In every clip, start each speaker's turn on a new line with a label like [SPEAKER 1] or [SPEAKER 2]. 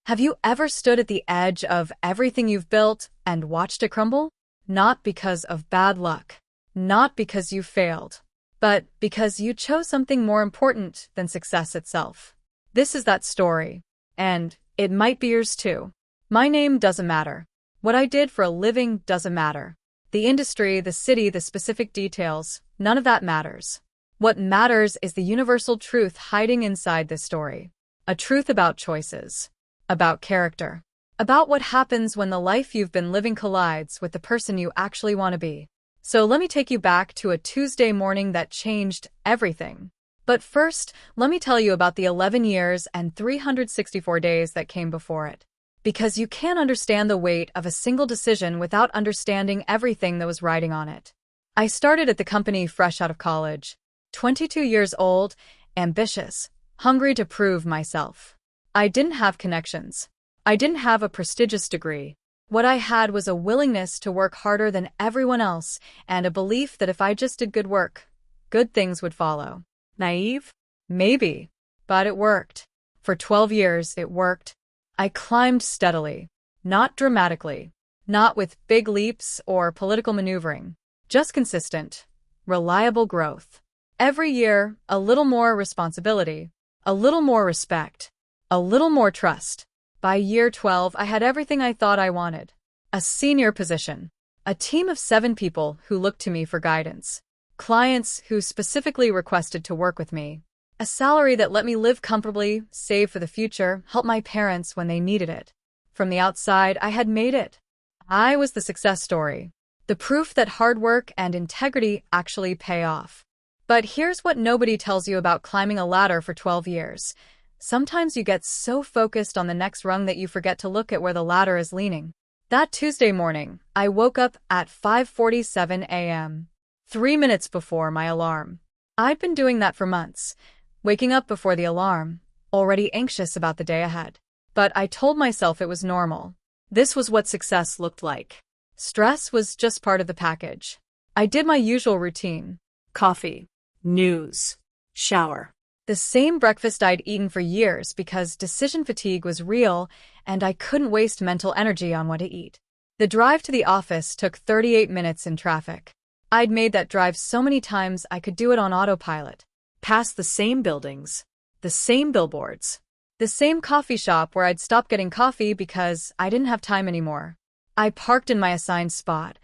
[SPEAKER 1] Have you ever stood at the edge of everything you've built and watched it crumble? Not because of bad luck, not because you failed, but because you chose something more important than success itself. This is that story, and it might be yours too. My name doesn't matter. What I did for a living doesn't matter. The industry, the city, the specific details, none of that matters. What matters is the universal truth hiding inside this story. A truth about choices, about character, about what happens when the life you've been living collides with the person you actually want to be. So let me take you back to a Tuesday morning that changed everything. But first, let me tell you about the 11 years and 364 days that came before it. Because you can't understand the weight of a single decision without understanding everything that was riding on it. I started at the company fresh out of college, 22 years old, ambitious, hungry to prove myself. I didn't have connections. I didn't have a prestigious degree. What I had was a willingness to work harder than everyone else and a belief that if I just did good work, good things would follow. Naive? Maybe. But it worked. For 12 years, it worked. I climbed steadily, not dramatically, not with big leaps or political maneuvering, just consistent, reliable growth. Every year, a little more responsibility, a little more respect, a little more trust. By year 12, I had everything I thought I wanted. A senior position, a team of 7 people who looked to me for guidance, clients who specifically requested to work with me, a salary that let me live comfortably, save for the future, help my parents when they needed it. From the outside, I had made it. I was the success story, the proof that hard work and integrity actually pay off. But here's what nobody tells you about climbing a ladder for 12 years. Sometimes you get so focused on the next rung that you forget to look at where the ladder is leaning. That Tuesday morning, I woke up at 5:47 a.m., 3 minutes before my alarm. I'd been doing that for months, waking up before the alarm, already anxious about the day ahead. But I told myself it was normal. This was what success looked like. Stress was just part of the package. I did my usual routine. Coffee, news, shower. The same breakfast I'd eaten for years because decision fatigue was real and I couldn't waste mental energy on what to eat. The drive to the office took 38 minutes in traffic. I'd made that drive so many times I could do it on autopilot. Past the same buildings, the same billboards, the same coffee shop where I'd stopped getting coffee because I didn't have time anymore. I parked in my assigned spot,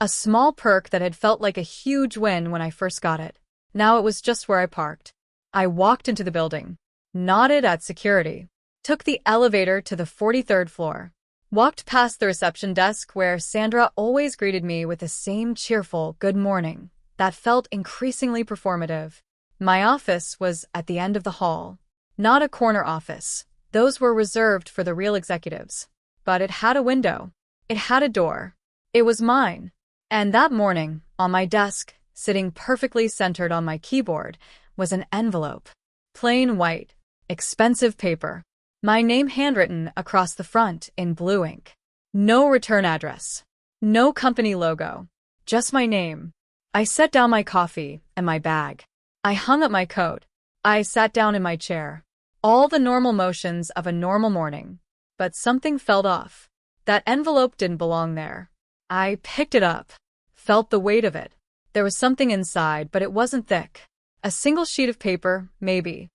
[SPEAKER 1] a small perk that had felt like a huge win when I first got it. Now it was just where I parked. I walked into the building, nodded at security, took the elevator to the 43rd floor, walked past the reception desk where Sandra always greeted me with the same cheerful good morning that felt increasingly performative. My office was at the end of the hall, not a corner office. Those were reserved for the real executives. But it had a window. It had a door. It was mine. And that morning, on my desk, sitting perfectly centered on my keyboard, was an envelope. Plain white, expensive paper. My name handwritten across the front in blue ink. No return address. No company logo. Just my name. I set down my coffee and my bag. I hung up my coat. I sat down in my chair. All the normal motions of a normal morning. But something felt off. That envelope didn't belong there. I picked it up. Felt the weight of it. There was something inside, but it wasn't thick. A single sheet of paper, maybe.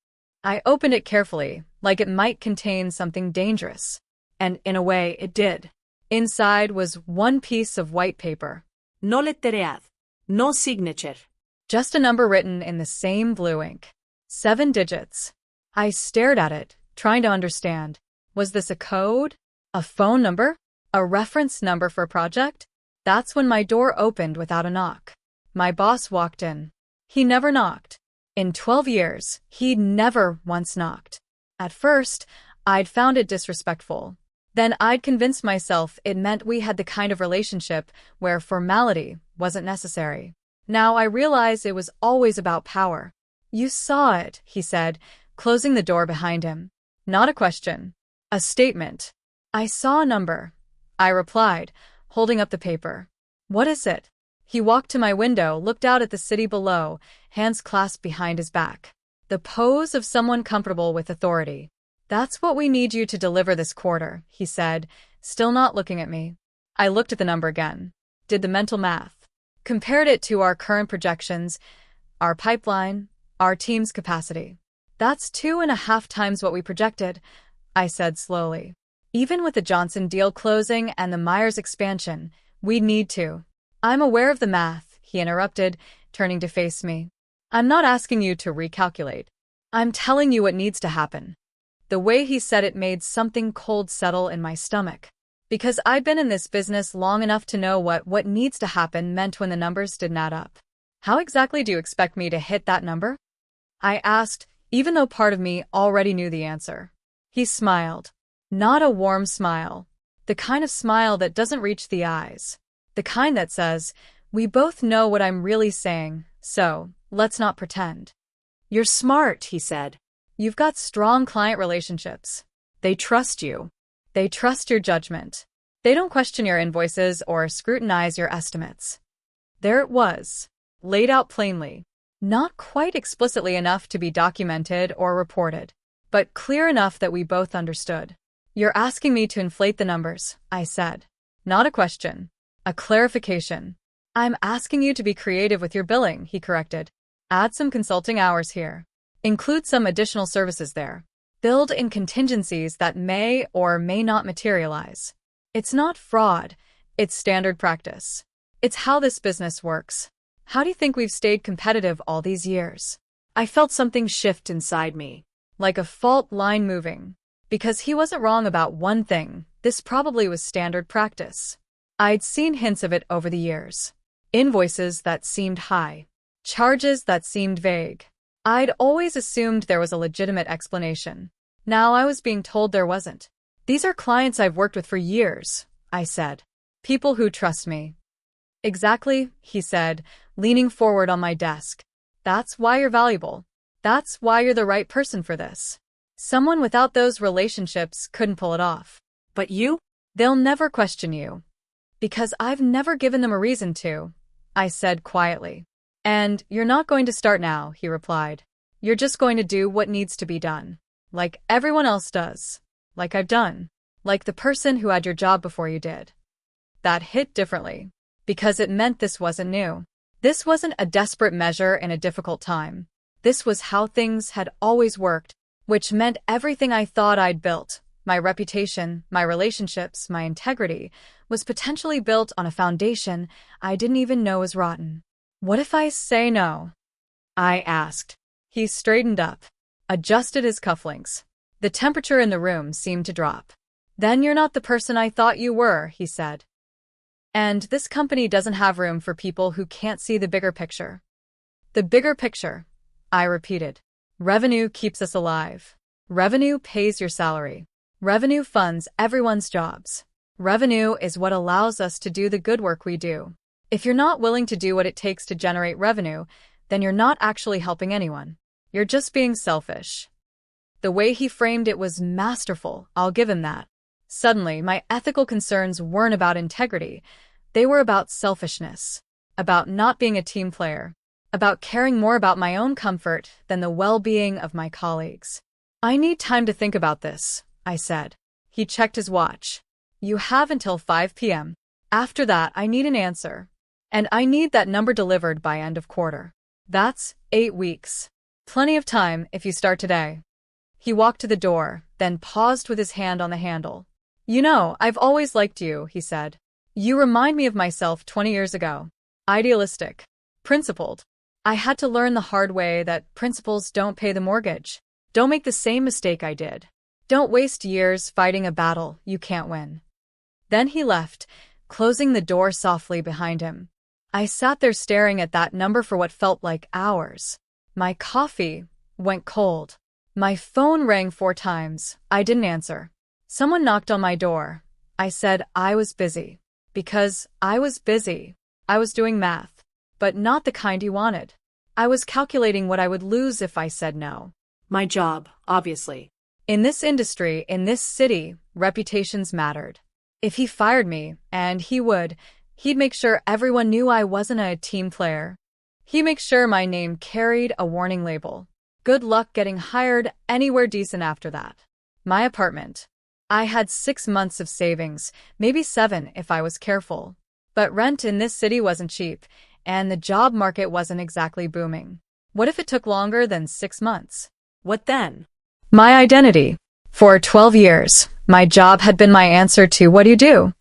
[SPEAKER 1] I opened it carefully, like it might contain something dangerous. And in a way, it did. Inside was one piece of white paper.
[SPEAKER 2] No letteread. No signature.
[SPEAKER 1] Just a number written in the same blue ink. 7 digits. I stared at it, trying to understand. Was this a code? A phone number? A reference number for a project? That's when my door opened without a knock. My boss walked in. He never knocked. In 12 years, he'd never once knocked. At first, I'd found it disrespectful. Then I'd convinced myself it meant we had the kind of relationship where formality wasn't necessary. Now I realize it was always about power. You saw it, he said, closing the door behind him. Not a question. A statement. I saw a number. I replied, holding up the paper. What is it? He walked to my window, looked out at the city below, hands clasped behind his back. The pose of someone comfortable with authority. That's what we need you to deliver this quarter, he said, still not looking at me. I looked at the number again, did the mental math, compared it to our current projections, our pipeline, our team's capacity. That's 2.5 times what we projected, I said slowly. Even with the Johnson deal closing and the Myers expansion, we need to. I'm aware of the math, he interrupted, turning to face me. I'm not asking you to recalculate. I'm telling you what needs to happen. The way he said it made something cold settle in my stomach. Because I'd been in this business long enough to know what needs to happen meant when the numbers didn't add up. How exactly do you expect me to hit that number? I asked, even though part of me already knew the answer. He smiled. Not a warm smile. The kind of smile that doesn't reach the eyes. The kind that says, we both know what I'm really saying, so let's not pretend.
[SPEAKER 2] You're smart, he said.
[SPEAKER 1] You've got strong client relationships. They trust you. They trust your judgment. They don't question your invoices or scrutinize your estimates. There it was, laid out plainly. Not quite explicitly enough to be documented or reported, but clear enough that we both understood. You're asking me to inflate the numbers, I said. Not a question. A clarification. I'm asking you to be creative with your billing, he corrected. Add some consulting hours here. Include some additional services there. Build in contingencies that may or may not materialize. It's not fraud. It's standard practice. It's how this business works. How do you think we've stayed competitive all these years?
[SPEAKER 2] I felt something shift inside me.
[SPEAKER 1] Like a fault line moving. Because he wasn't wrong about one thing, this probably was standard practice. I'd seen hints of it over the years. Invoices that seemed high. Charges that seemed vague. I'd always assumed there was a legitimate explanation. Now I was being told there wasn't. These are clients I've worked with for years, I said. People who trust me. Exactly, he said, leaning forward on my desk. That's why you're valuable. That's why you're the right person for this. Someone without those relationships couldn't pull it off.
[SPEAKER 2] But you?
[SPEAKER 1] They'll never question you. Because I've never given them a reason to, I said quietly. And you're not going to start now, he replied. You're just going to do what needs to be done. Like everyone else does. Like I've done. Like the person who had your job before you did. That hit differently. Because it meant this wasn't new. This wasn't a desperate measure in a difficult time. This was how things had always worked, which meant everything I thought I'd built, my reputation, my relationships, my integrity, was potentially built on a foundation I didn't even know was rotten. What if I say no? I asked. He straightened up, adjusted his cufflinks. The temperature in the room seemed to drop. Then you're not the person I thought you were, he said. And this company doesn't have room for people who can't see the bigger picture. The bigger picture, I repeated. Revenue keeps us alive. Revenue pays your salary. Revenue funds everyone's jobs. Revenue is what allows us to do the good work we do. If you're not willing to do what it takes to generate revenue, then you're not actually helping anyone. You're just being selfish. The way he framed it was masterful, I'll give him that. Suddenly, my ethical concerns weren't about integrity. They were about selfishness, about not being a team player, about caring more about my own comfort than the well-being of my colleagues. I need time to think about this, I said. He checked his watch. You have until 5 p.m. After that, I need an answer. And I need that number delivered by end of quarter. That's 8 weeks. Plenty of time if you start today. He walked to the door, then paused with his hand on the handle. You know, I've always liked you, he said. You remind me of myself 20 years ago. Idealistic. Principled. I had to learn the hard way that principles don't pay the mortgage. Don't make the same mistake I did. Don't waste years fighting a battle you can't win. Then he left, closing the door softly behind him. I sat there staring at that number for what felt like hours. My coffee went cold. My phone rang 4 times. I didn't answer. Someone knocked on my door. I said I was busy. Because I was busy. I was doing math. But not the kind he wanted. I was calculating what I would lose if I said no.
[SPEAKER 2] My job, obviously.
[SPEAKER 1] In this industry, in this city, reputations mattered. If he fired me, and he would, he'd make sure everyone knew I wasn't a team player. He'd make sure my name carried a warning label. Good luck getting hired anywhere decent after that. My apartment. I had 6 months of savings, maybe 7 if I was careful. But rent in this city wasn't cheap, and the job market wasn't exactly booming. What if it took longer than 6 months?
[SPEAKER 2] What then?
[SPEAKER 1] My identity. For 12 years, my job had been my answer to what do you do?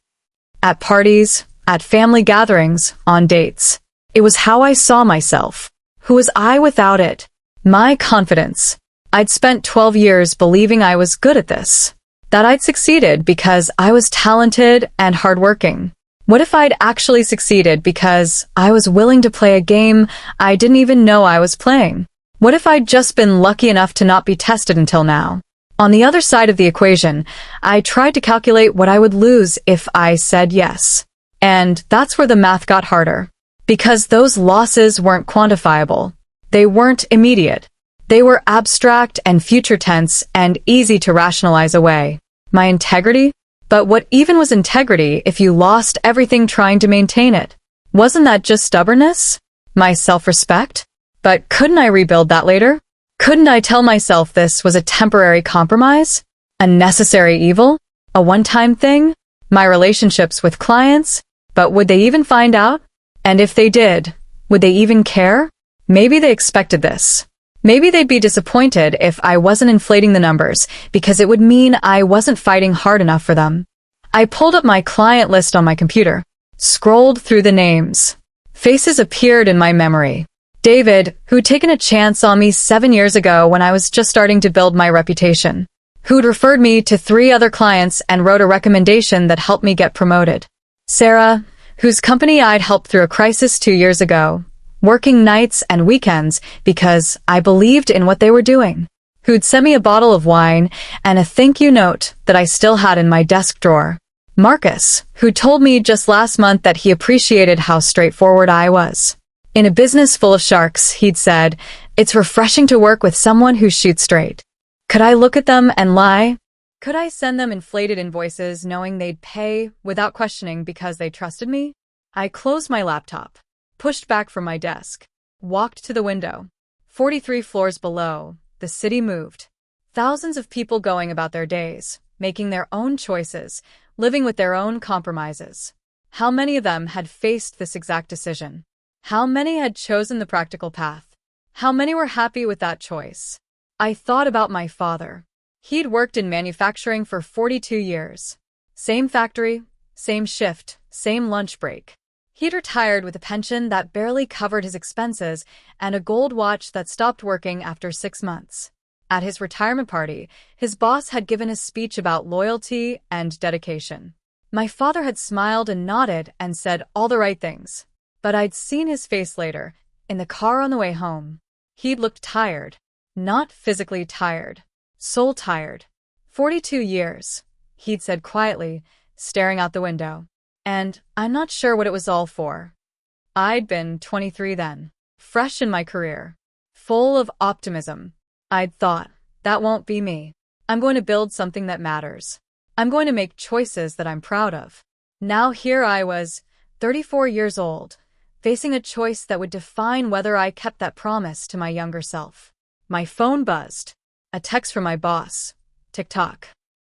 [SPEAKER 1] At parties, at family gatherings, on dates. It was how I saw myself. Who was I without it? My confidence. I'd spent 12 years believing I was good at this. That I'd succeeded because I was talented and hardworking. What if I'd actually succeeded because I was willing to play a game I didn't even know I was playing? What if I'd just been lucky enough to not be tested until now? On the other side of the equation, I tried to calculate what I would lose if I said yes. And that's where the math got harder. Because those losses weren't quantifiable. They weren't immediate. They were abstract and future tense and easy to rationalize away. My integrity? But what even was integrity if you lost everything trying to maintain it? Wasn't that just stubbornness? My self-respect? But couldn't I rebuild that later? Couldn't I tell myself this was a temporary compromise? A necessary evil? A one-time thing? My relationships with clients? But would they even find out? And if they did, would they even care? Maybe they expected this. Maybe they'd be disappointed if I wasn't inflating the numbers because it would mean I wasn't fighting hard enough for them. I pulled up my client list on my computer, scrolled through the names. Faces appeared in my memory. David, who'd taken a chance on me 7 years ago when I was just starting to build my reputation. Who'd referred me to 3 other clients and wrote a recommendation that helped me get promoted. Sarah, whose company I'd helped through a crisis 2 years ago, working nights and weekends because I believed in what they were doing. Who'd sent me a bottle of wine and a thank you note that I still had in my desk drawer. Marcus, who told me just last month that he appreciated how straightforward I was. In a business full of sharks, he'd said, "It's refreshing to work with someone who shoots straight." Could I look at them and lie? Could I send them inflated invoices knowing they'd pay without questioning because they trusted me? I closed my laptop, pushed back from my desk, walked to the window. 43 floors below, the city moved. Thousands of people going about their days, making their own choices, living with their own compromises. How many of them had faced this exact decision? How many had chosen the practical path? How many were happy with that choice? I thought about my father. He'd worked in manufacturing for 42 years. Same factory, same shift, same lunch break. He'd retired with a pension that barely covered his expenses and a gold watch that stopped working after 6 months. At his retirement party, his boss had given a speech about loyalty and dedication. My father had smiled and nodded and said all the right things. But I'd seen his face later, in the car on the way home. He'd looked tired. Not physically tired. Soul tired. 42 years, he'd said quietly, staring out the window. And I'm not sure what it was all for. I'd been 23 then, fresh in my career, full of optimism. I'd thought, that won't be me. I'm going to build something that matters. I'm going to make choices that I'm proud of. Now here I was, 34 years old, facing a choice that would define whether I kept that promise to my younger self. My phone buzzed. A text from my boss. Tick-tock.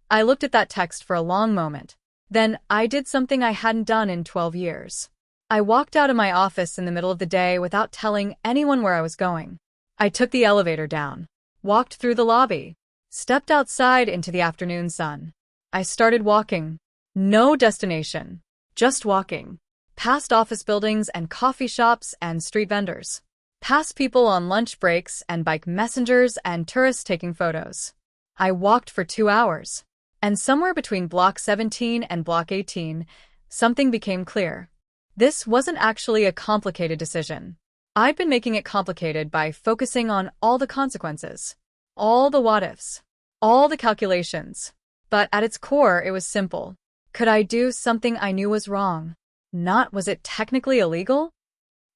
[SPEAKER 1] I looked at that text for a long moment. Then I did something I hadn't done in 12 years. I walked out of my office in the middle of the day without telling anyone where I was going. I took the elevator down, walked through the lobby, stepped outside into the afternoon sun. I started walking. No destination. Just walking. Past office buildings and coffee shops and street vendors. Past people on lunch breaks and bike messengers and tourists taking photos. I walked for 2 hours. And somewhere between Block 17 and Block 18, something became clear. This wasn't actually a complicated decision. I'd been making it complicated by focusing on all the consequences, all the what-ifs, all the calculations. But at its core, it was simple. Could I do something I knew was wrong? Not was it technically illegal?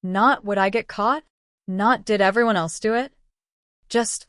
[SPEAKER 1] Not would I get caught? Not did everyone else do it? Just,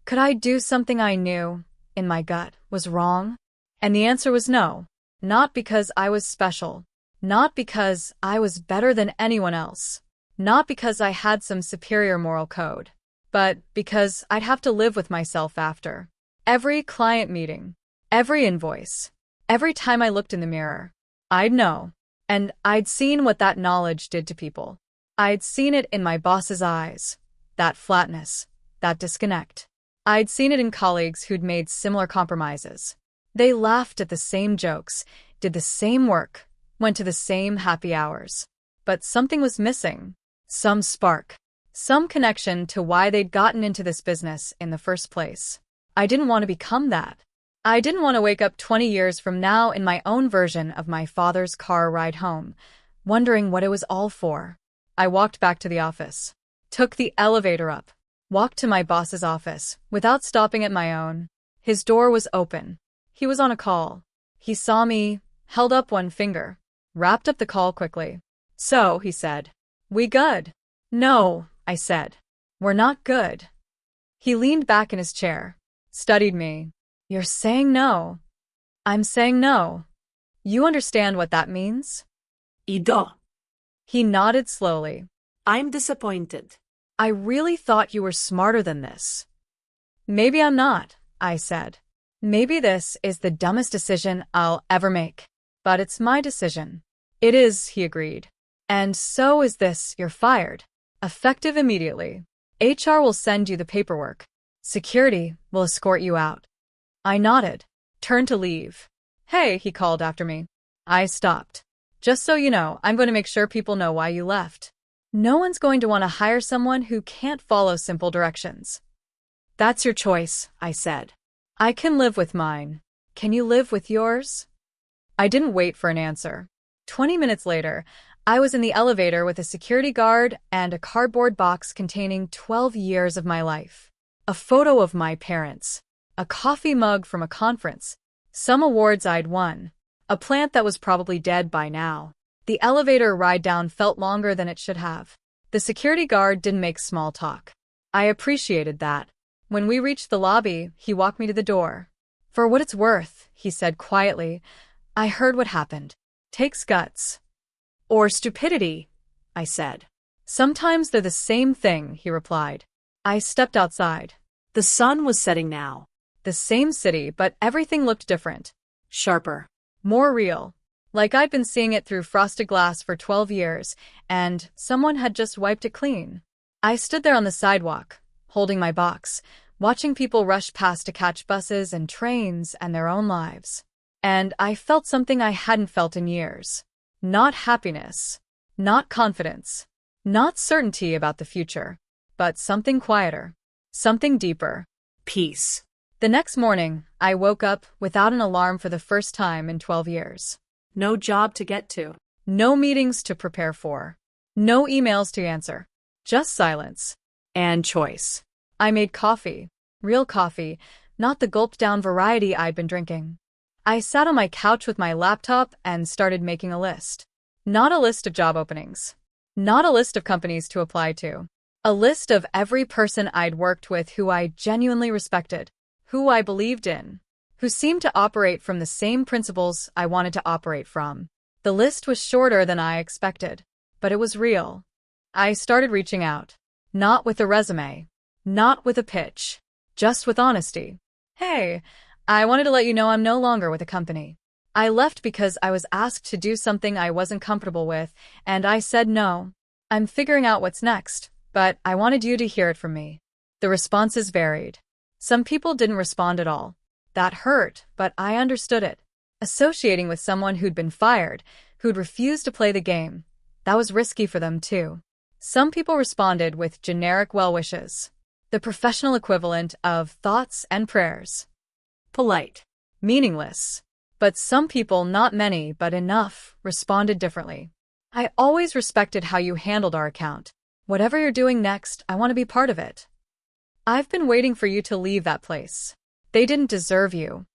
[SPEAKER 1] could I do something I knew, in my gut, was wrong? And the answer was no. Not because I was special. Not because I was better than anyone else. Not because I had some superior moral code. But because I'd have to live with myself after. Every client meeting, every invoice, every time I looked in the mirror, I'd know. And I'd seen what that knowledge did to people. I'd seen it in my boss's eyes, that flatness, that disconnect. I'd seen it in colleagues who'd made similar compromises. They laughed at the same jokes, did the same work, went to the same happy hours. But something was missing. Some spark. Some connection to why they'd gotten into this business in the first place. I didn't want to become that. I didn't want to wake up 20 years from now in my own version of my father's car ride home, wondering what it was all for. I walked back to the office, took the elevator up, walked to my boss's office without stopping at my own. His door was open. He was on a call. He saw me, held up one finger, wrapped up the call quickly. "So," he said, "we good?" "No," I said. "We're not good." He leaned back in his chair, studied me. "You're saying no." "I'm saying no. You understand what that means?"
[SPEAKER 2] Ido.
[SPEAKER 1] He nodded slowly.
[SPEAKER 2] I'm disappointed.
[SPEAKER 1] "I really thought you were smarter than this." "Maybe I'm not," I said. "Maybe this is the dumbest decision I'll ever make. But it's my decision." "It is," he agreed. "And so is this. You're fired. Effective immediately. HR will send you the paperwork. Security will escort you out." I nodded, turned to leave. "Hey," he called after me. I stopped. "Just so you know, I'm going to make sure people know why you left. No one's going to want to hire someone who can't follow simple directions." "That's your choice," I said. "I can live with mine. Can you live with yours?" I didn't wait for an answer. 20 minutes later, I was in the elevator with a security guard and a cardboard box containing 12 years of my life. A photo of my parents. A coffee mug from a conference. Some awards I'd won. A plant that was probably dead by now. The elevator ride down felt longer than it should have. The security guard didn't make small talk. I appreciated that. When we reached the lobby, he walked me to the door. "For what it's worth," he said quietly, "I heard what happened. Takes guts." "Or stupidity," I said. "Sometimes they're the same thing," he replied. I stepped outside. The sun was setting now. The same city, but everything looked different. Sharper. More real. Like I'd been seeing it through frosted glass for 12 years, and someone had just wiped it clean. I stood there on the sidewalk, holding my box, watching people rush past to catch buses and trains and their own lives. And I felt something I hadn't felt in years. Not happiness. Not confidence. Not certainty about the future. But something quieter. Something deeper. Peace. The next morning, I woke up without an alarm for the first time in 12 years.
[SPEAKER 2] No job to get to.
[SPEAKER 1] No meetings to prepare for. No emails to answer. Just silence. And choice. I made coffee. Real coffee, not the gulped-down variety I'd been drinking. I sat on my couch with my laptop and started making a list. Not a list of job openings. Not a list of companies to apply to. A list of every person I'd worked with who I genuinely respected, who I believed in, who seemed to operate from the same principles I wanted to operate from. The list was shorter than I expected, but it was real. I started reaching out. Not with a resume. Not with a pitch. Just with honesty. "Hey, I wanted to let you know I'm no longer with a company. I left because I was asked to do something I wasn't comfortable with, and I said no. I'm figuring out what's next, but I wanted you to hear it from me." The responses varied. Some people didn't respond at all. That hurt, but I understood it. Associating with someone who'd been fired, who'd refused to play the game, that was risky for them too. Some people responded with generic well wishes. The professional equivalent of thoughts and prayers. Polite. Meaningless. But some people, not many, but enough, responded differently. "I always respected how you handled our account. Whatever you're doing next, I want to be part of it. I've been waiting for you to leave that place. They didn't deserve you.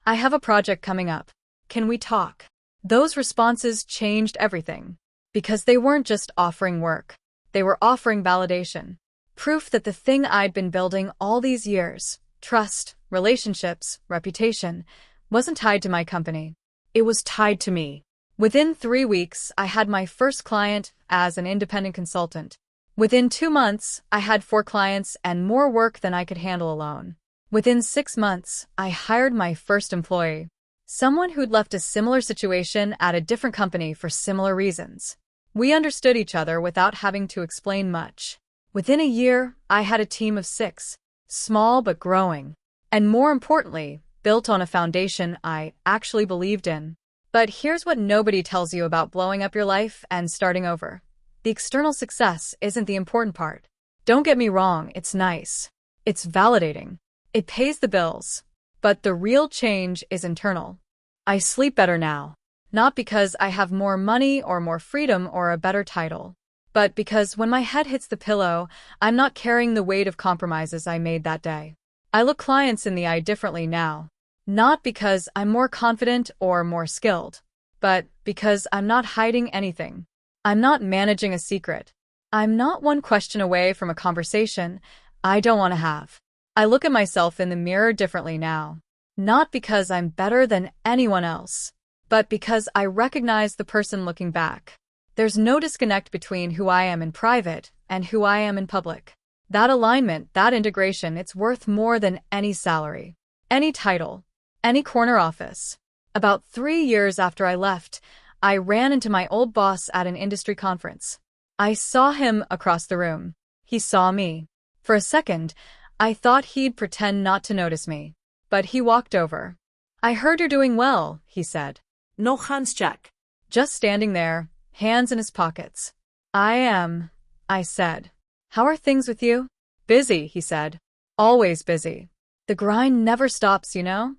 [SPEAKER 1] I have a project coming up. Can we talk?" Those responses changed everything. Because they weren't just offering work. They were offering validation. Proof that the thing I'd been building all these years, trust, relationships, reputation, wasn't tied to my company. It was tied to me. Within 3 weeks, I had my first client as an independent consultant. Within 2 months, I had 4 clients and more work than I could handle alone. Within 6 months, I hired my first employee. Someone who'd left a similar situation at a different company for similar reasons. We understood each other without having to explain much. Within a year, I had a team of 6, small but growing, and more importantly, built on a foundation I actually believed in. But here's what nobody tells you about blowing up your life and starting over. The external success isn't the important part. Don't get me wrong, it's nice. It's validating. It pays the bills. But the real change is internal. I sleep better now. Not because I have more money or more freedom or a better title, but because when my head hits the pillow, I'm not carrying the weight of compromises I made that day. I look clients in the eye differently now. Not because I'm more confident or more skilled, but because I'm not hiding anything. I'm not managing a secret. I'm not one question away from a conversation I don't want to have. I look at myself in the mirror differently now. Not because I'm better than anyone else, but because I recognize the person looking back. There's no disconnect between who I am in private and who I am in public. That alignment, that integration, it's worth more than any salary, any title, any corner office. About 3 years after I left, I ran into my old boss at an industry conference. I saw him across the room. He saw me. For a second, I thought he'd pretend not to notice me. But he walked over. "I heard you're doing well," he said.
[SPEAKER 2] No hands, Jack.
[SPEAKER 1] Just standing there, hands in his pockets. "I am," I said. "How are things with you?" "Busy," he said. "Always busy. The grind never stops, you know?"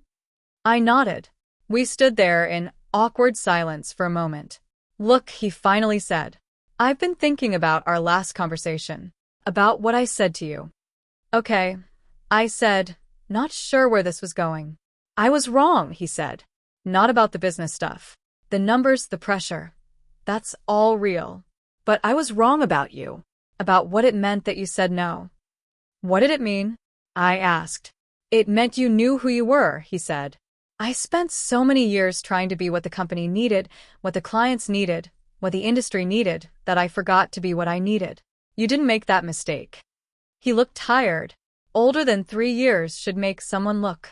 [SPEAKER 1] I nodded. We stood there in awkward silence for a moment. "Look," he finally said. "I've been thinking about our last conversation. About what I said to you." "Okay," I said, not sure where this was going. "I was wrong," he said. "Not about the business stuff. The numbers, the pressure. That's all real. But I was wrong about you. About what it meant that you said no." "What did it mean?" I asked. "It meant you knew who you were," he said. "I spent so many years trying to be what the company needed, what the clients needed, what the industry needed, that I forgot to be what I needed. You didn't make that mistake." He looked tired. Older than 3 years should make someone look.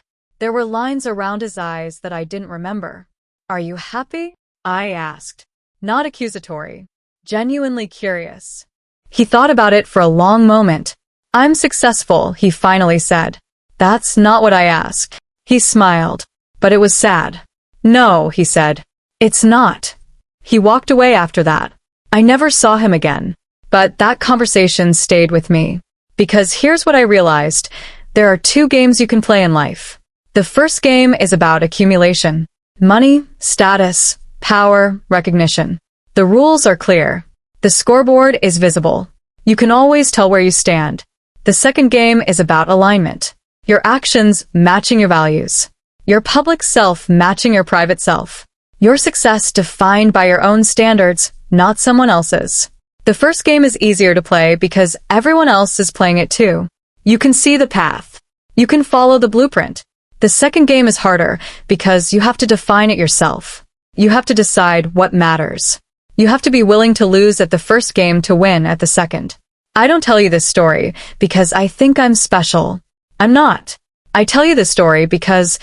[SPEAKER 1] There were lines around his eyes that I didn't remember. "Are you happy?" I asked. Not accusatory. Genuinely curious. He thought about it for a long moment. "I'm successful," he finally said. "That's not what I asked." He smiled. But it was sad. "No," he said. "It's not." He walked away after that. I never saw him again. But that conversation stayed with me. Because here's what I realized. There are 2 games you can play in life. The first game is about accumulation. Money, status, power, recognition. The rules are clear. The scoreboard is visible. You can always tell where you stand. The second game is about alignment. Your actions matching your values. Your public self matching your private self. Your success defined by your own standards, not someone else's. The first game is easier to play because everyone else is playing it too. You can see the path. You can follow the blueprint. The second game is harder because you have to define it yourself. You have to decide what matters. You have to be willing to lose at the first game to win at the second. I don't tell you this story because I think I'm special. I'm not. I tell you this story because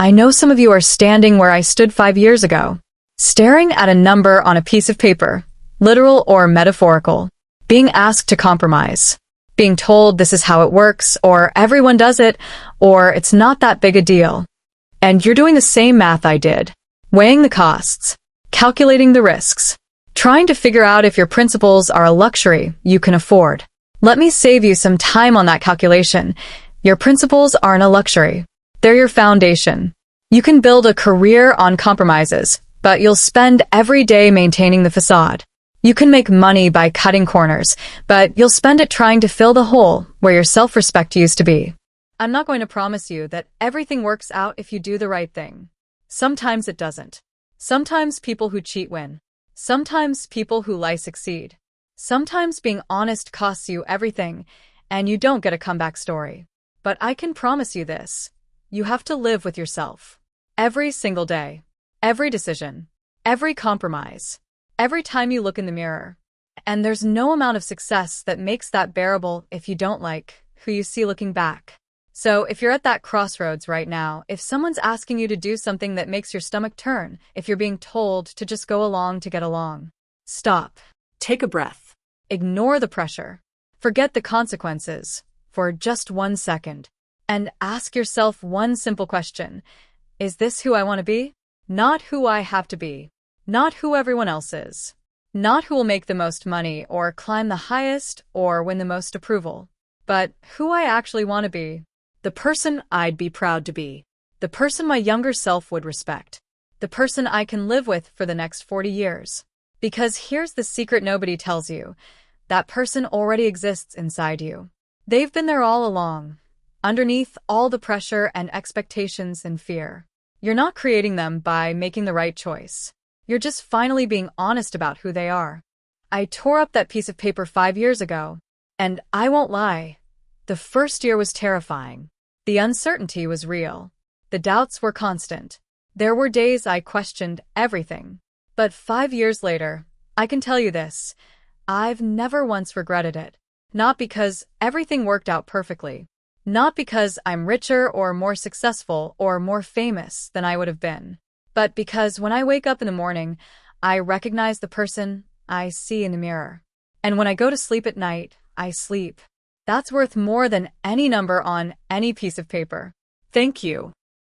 [SPEAKER 1] I know some of you are standing where I stood 5 years ago, staring at a number on a piece of paper. Literal or metaphorical, being asked to compromise, being told this is how it works, or everyone does it, or it's not that big a deal. And you're doing the same math I did, weighing the costs, calculating the risks, trying to figure out if your principles are a luxury you can afford. Let me save you some time on that calculation. Your principles aren't a luxury. They're your foundation. You can build a career on compromises, but you'll spend every day maintaining the facade. You can make money by cutting corners, but you'll spend it trying to fill the hole where your self-respect used to be. I'm not going to promise you that everything works out if you do the right thing. Sometimes it doesn't. Sometimes people who cheat win. Sometimes people who lie succeed. Sometimes being honest costs you everything, and you don't get a comeback story. But I can promise you this. You have to live with yourself. Every single day. Every decision. Every compromise. Every time you look in the mirror. And there's no amount of success that makes that bearable if you don't like who you see looking back. So if you're at that crossroads right now, if someone's asking you to do something that makes your stomach turn, if you're being told to just go along to get along, stop.
[SPEAKER 2] Take a breath.
[SPEAKER 1] Ignore the pressure. Forget the consequences for just 1 second. And ask yourself one simple question. Is this who I want to be? Not who I have to be. Not who everyone else is. Not who will make the most money or climb the highest or win the most approval. But who I actually want to be. The person I'd be proud to be. The person my younger self would respect. The person I can live with for the next 40 years. Because here's the secret nobody tells you. That person already exists inside you. They've been there all along, underneath all the pressure and expectations and fear. You're not creating them by making the right choice. You're just finally being honest about who they are. I tore up that piece of paper 5 years ago, and I won't lie. The first year was terrifying. The uncertainty was real. The doubts were constant. There were days I questioned everything. But 5 years later, I can tell you this. I've never once regretted it. Not because everything worked out perfectly. Not because I'm richer or more successful or more famous than I would have been. But because when I wake up in the morning, I recognize the person I see in the mirror. And when I go to sleep at night, I sleep. That's worth more than any number on any piece of paper. Thank you.